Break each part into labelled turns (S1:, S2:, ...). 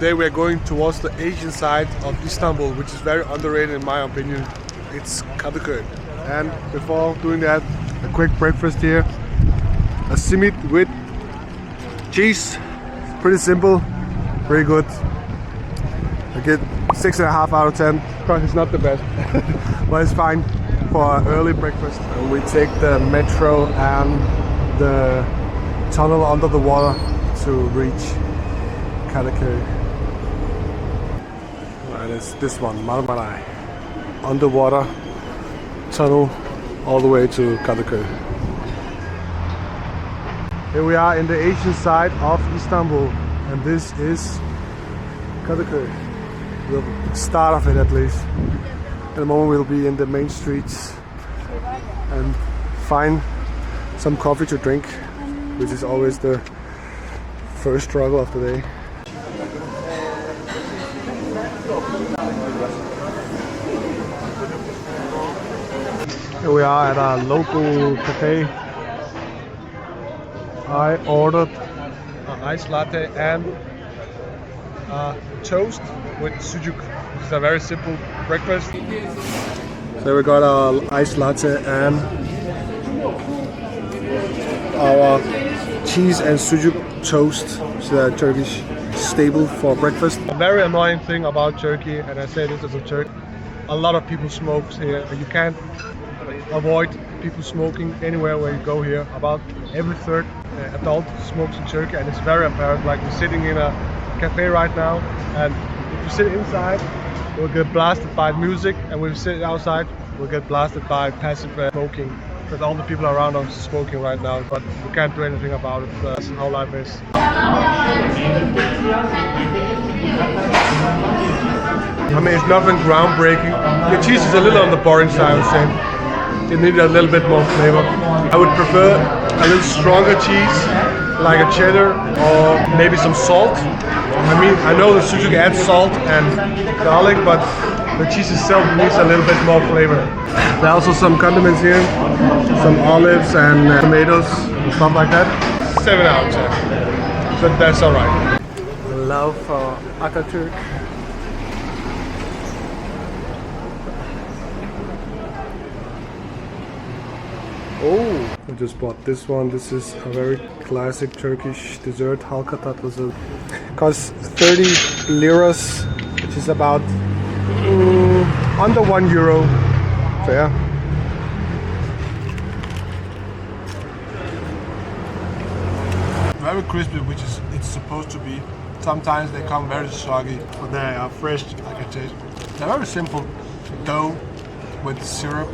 S1: Today we are going towards the Asian side of Istanbul, which is very underrated in my opinion. It's Kadıköy. And before doing that, a quick breakfast here. A simit with cheese. Pretty simple, very good. I get 6.5 out of 10 because it's not the best, but it's fine for an early breakfast. And we take the metro and the tunnel under the water to reach Kadıköy. And it's this one, Marmaray. Underwater tunnel all the way to Kadıköy. Here we are in the Asian side of Istanbul, and this is Kadıköy. The start of it at least. At the moment we'll be in the main streets and find some coffee to drink, which is always the first struggle of the day. Here we are at a local cafe. I ordered an iced latte and toast with sucuk. It's a very simple breakfast. So we got our iced latte and our cheese and sucuk toast. It's a Turkish staple for breakfast. A very annoying thing about Turkey, and I say this as a Turk, a lot of people smoke here. You can't avoid people smoking anywhere where you go here. About every third adult smokes in Turkey, and it's very apparent. Like we're sitting in a cafe right now, and if you sit inside, we'll get blasted by music, and when we sit outside, we'll get blasted by passive smoking. Because all the people around us are smoking right now, but we can't do anything about it. That's how life is. I mean, it's nothing groundbreaking. The cheese is a little on the boring side, I would say. It needed a little bit more flavor. I would prefer a little stronger cheese, like a cheddar, or maybe some salt. I mean, I know the sucuk adds salt and garlic, but the cheese itself needs a little bit more flavor. There are also some condiments here, some olives and tomatoes and stuff like that. 7 out of 10. So that's alright. Love for Atatürk. Oh, I just bought this one. This is a very classic Turkish dessert, halka tatlısı. Costs 30 liras, which is about under €1. Fair. Very crispy, which is it's supposed to be. Sometimes they come very soggy, but they are fresh. I can taste. They're very simple dough with syrup,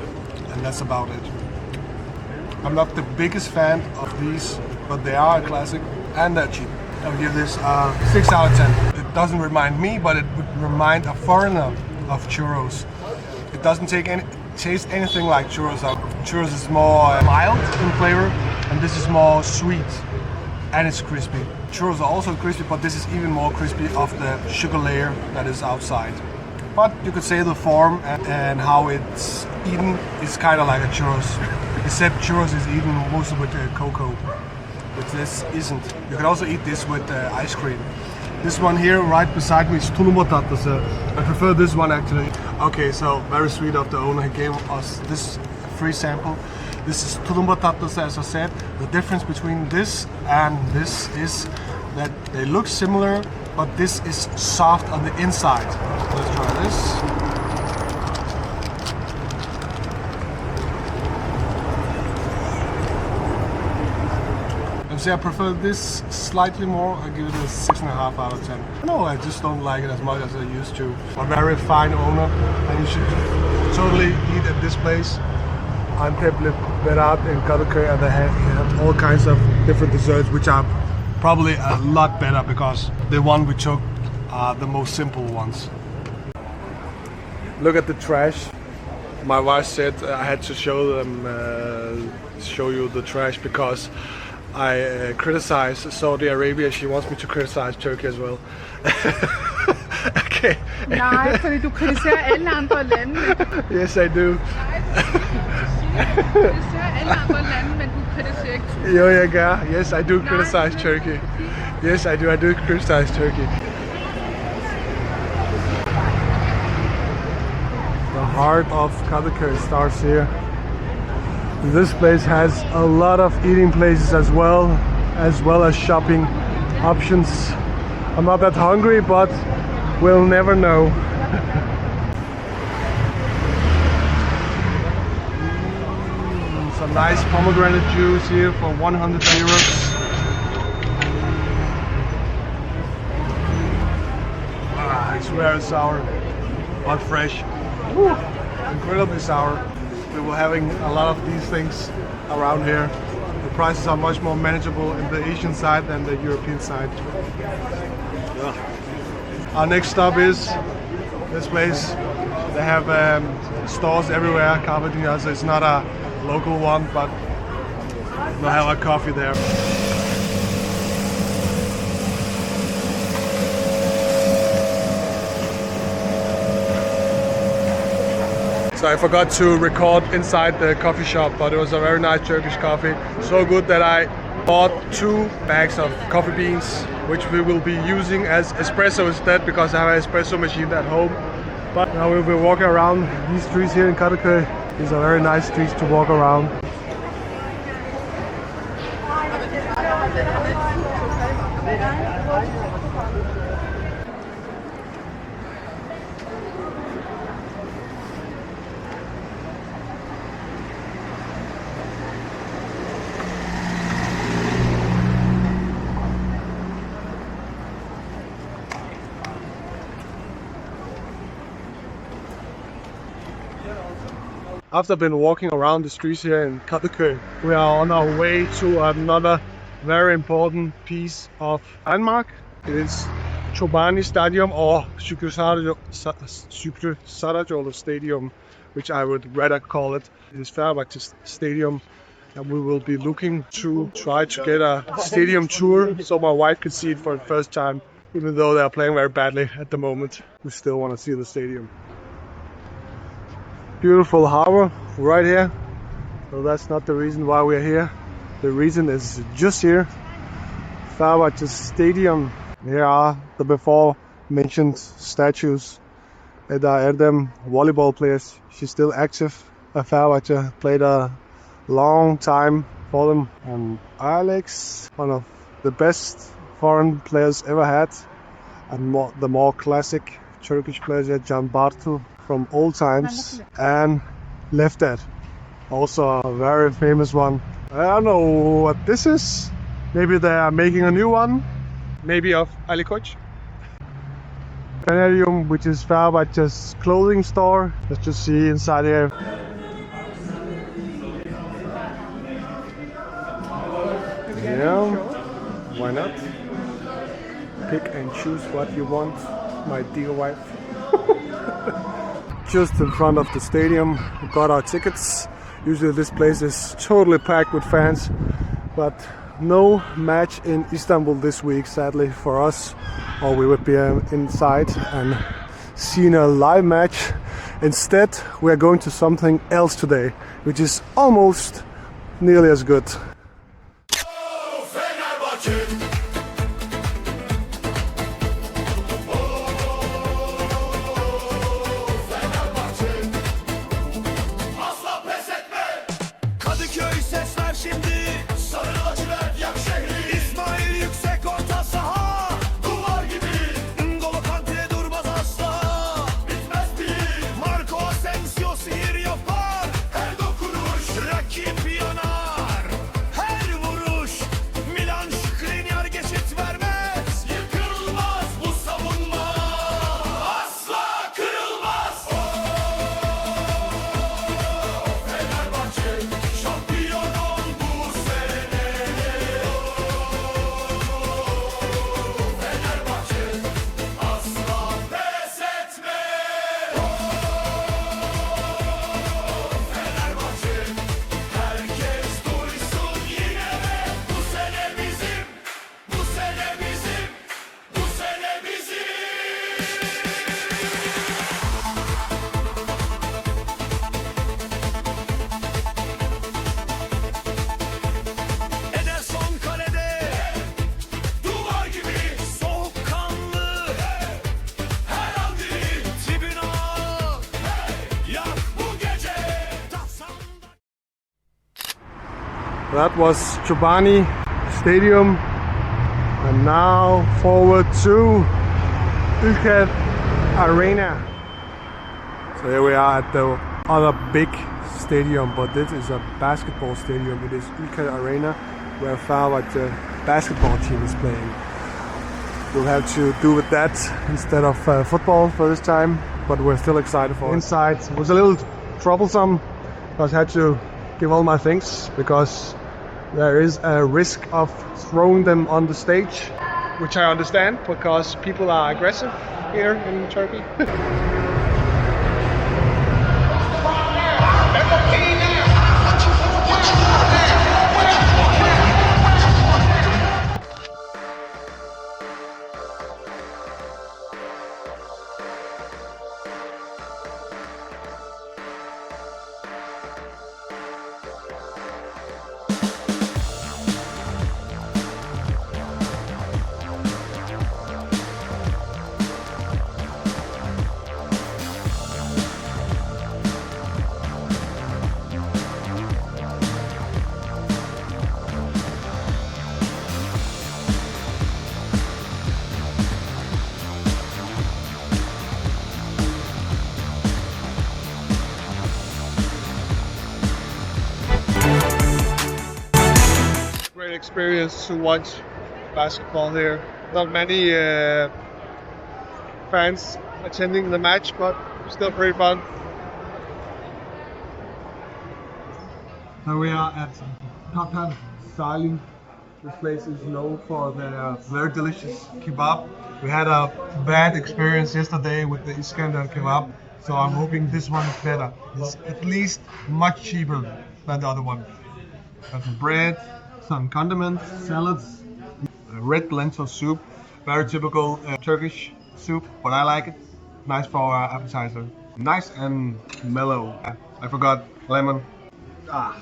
S1: and that's about it. I'm not the biggest fan of these, but they are a classic and they're cheap. I'll give this 6 out of 10. It doesn't remind me, but it would remind a foreigner of churros. It doesn't taste anything like churros. Churros is more mild in flavor, and this is more sweet, and it's crispy. Churros are also crispy, but this is even more crispy of the sugar layer that is outside. But you could say the form and how it's eaten is kind of like a churros. Except churros is eaten mostly with cocoa, but this isn't. You can also eat this with ice cream. This one here right beside me is tulumba tatlısı. I prefer this one actually. Okay, so very sweet of the owner. He gave us this free sample. This is tulumba tatlısı, as I said. The difference between this and this is that they look similar, but this is soft on the inside. Let's try this. I prefer this slightly more. I give it a 6.5 out of 10. No, I just don't like it as much as I used to. A very fine owner, and you should totally eat at this place. Antepli Berat in Kadıköy, and they have all kinds of different desserts, which are probably a lot better because the one we took are the most simple ones. Look at the trash. My wife said I had to show you the trash because I criticize Saudi Arabia. She wants me to criticize Turkey as well. Okay.
S2: Nej, fordi du kritiserer alle andre lande.
S1: Yes, I do.
S2: Du kritiserer alle andre lande, men du kritiserer ikke Turkey.
S1: Jo, jeg gør. Yes, I do criticize Turkey. Yes, I do. I do criticize Turkey. heart of Kadıköy starts here. This place has a lot of eating places as well as shopping options. I'm not that hungry, but we'll never know. Some nice pomegranate juice here for 100 euros. It's very sour, but fresh. Woo, incredibly sour. We were having a lot of these things around here. The prices are much more manageable in the Asian side than the European side. Our next stop is this place. They have stores everywhere, Carpentier, so it's not a local one, but we'll have a coffee there. So I forgot to record inside the coffee shop, but it was a very nice Turkish coffee. So good that I bought 2 bags of coffee beans, which we will be using as espresso instead, because I have an espresso machine at home. But now we'll be walking around these streets here in Kadıköy. These are very nice streets to walk around. After been walking around the streets here in Kadıköy, we are on our way to another very important piece of landmark. It is Chobani Stadium, or Şükrü Saracoğlu Stadium, which I would rather call it. It is Fenerbahçe Stadium, and we will be looking to try to get a stadium tour so my wife could see it for the first time. Even though they are playing very badly at the moment, we still want to see the stadium. Beautiful harbor right here. So that's not the reason why we're here. The reason is just here. Fenerbahçe Stadium. Here are the before mentioned statues. Eda Erdem, volleyball players. She's still active at Fenerbahçe. Played a long time for them. And Alex, one of the best foreign players ever had. And the more classic Turkish players, Can Bartu from old times, and Lefter, also a very famous one. I don't know what this is. Maybe they are making a new one, maybe of Ali Koç. Fenerbahçe, which is Fenerbahçe's clothing store. Let's just see inside here. Yeah, why not? Pick and choose what you want, my dear wife. Just in front of the stadium, we got our tickets. Usually this place is totally packed with fans, but no match in Istanbul this week, sadly for us, or we would be inside and seeing a live match. Instead, we are going to something else today, which is almost nearly as good.
S3: Kadıköy sesler şimdi, sarı lacivert yak şehri. İsmail yüksek orta saha, duvar gibi. N'Golo Kante durmaz asla, bitmez bir. Marco Asensio sihir yapar, her dokunuş rakip yanar. Her vuruş, Milan Skriniar
S1: That was Chobani Stadium. And now forward to Ülker Arena. So here we are at the other big stadium, but this is a basketball stadium. It is Ülker Arena, where Fenerbahçe basketball team is playing. We'll have to do with that instead of football for this time, but we're still excited for it. Inside was a little troublesome because I had to give all my things because there is a risk of throwing them on the stage, which I understand because people are aggressive here in Turkey. Great experience to watch basketball here. Not many fans attending the match, but still pretty fun. Now we are at Kadikoy Stadium. This place is known for their very delicious kebab. We had a bad experience yesterday with the Iskandar kebab, so I'm hoping this one is better. It's at least much cheaper than the other one. Got some bread, some condiments, salads, red lentil soup, very typical Turkish soup, but I like it. Nice for appetizer. Nice and mellow. I forgot lemon. Ah,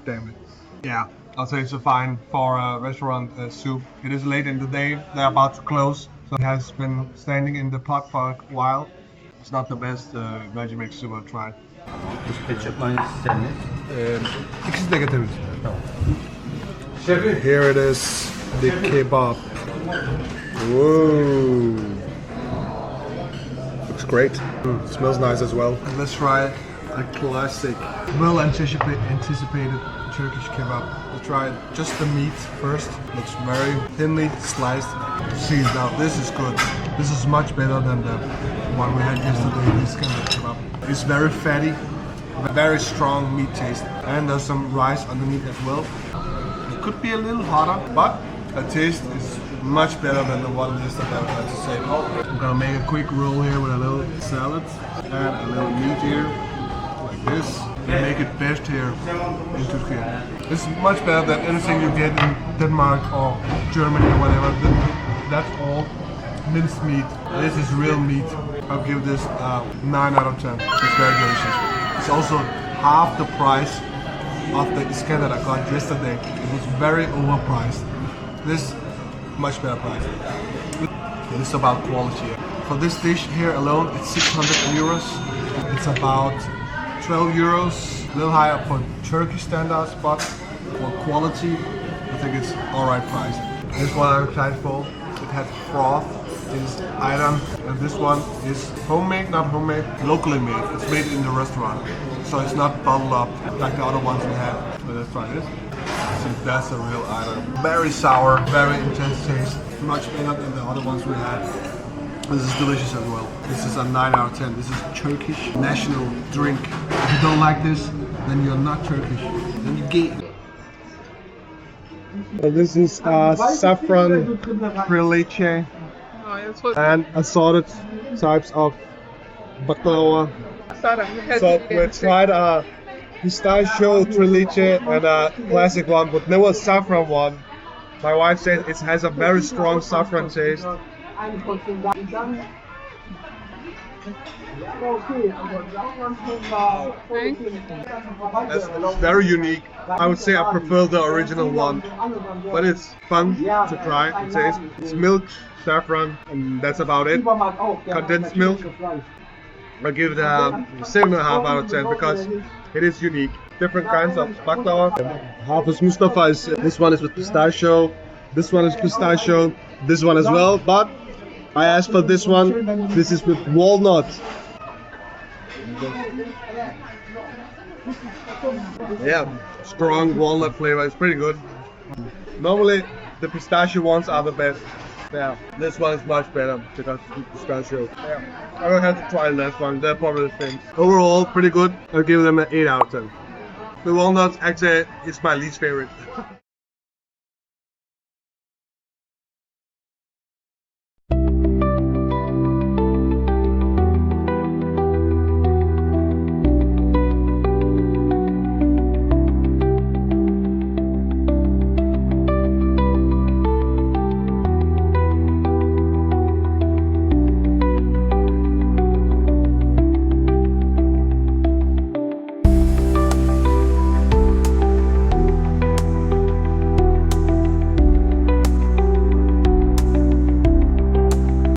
S1: damn it. Yeah, I'll say it's a fine for a restaurant soup. It is late in the day, they're about to close, so it has been standing in the pot for a while. It's not the best Vegemix soup I've tried.
S4: Ketçap mayonez seriniz.
S1: İkisi de getirin.
S4: Tamam.
S1: Here it is, the kebab. Whoa. Looks great. Smells nice as well. And let's try a classic, well anticipated Turkish kebab. Let's try just the meat first. Looks very thinly sliced. See, now this is good. This is much better than the one we had yesterday, this kind of kebab. It's very fatty, very strong meat taste. And there's some rice underneath as well. It could be a little hotter, but the taste is much better than the one yesterday, I have to say. I'm gonna make a quick roll here with a little salad and a little meat here, like this. We make it best here in Turkey. It's much better than anything you get in Denmark or Germany or whatever. That's all minced meat. This is real meat. I'll give this 9 out of 10. It's very delicious. It's also half the price of the Iskandar I got yesterday. It was very overpriced. This much better price. This is about quality. For this dish here alone, it's 600 euros. It's about 12 euros. A little higher for Turkish standards, but for quality, I think it's alright price. This one I'm excited for. It had froth in its item, and this one is homemade, not homemade, locally made. It's made in the restaurant, so it's not bottled up like the other ones we had. So let's try this. See, that's a real item. Very sour, very intense taste. Much better than the other ones we had. This is delicious as well. This is a 9 out of 10. This is Turkish national drink. If you don't like this, then you're not Turkish. Then you're gay. So this is saffron trileçe and assorted types of baklava. So we tried a pistachio trileçe and a classic one, but never a saffron one. My wife said it has a very strong saffron taste. That's very unique. I would say I prefer the original one, but it's fun to try and taste. It's milk, saffron, and that's about it. Condensed milk. I give it a 7.5 out of 10 because it is unique. different kinds of baklava. Hafız Mustafa is, this one is with pistachio, this one is pistachio, this one as well, but I asked for this one, this is with walnut. Yeah, strong walnut flavor, it's pretty good. Normally the pistachio ones are the best. Yeah, this one is much better because it's with pistachio. Yeah, I will have to try that one, they're probably the same. Overall, pretty good. I'll give them an 8 out of 10. The walnut actually is my least favorite.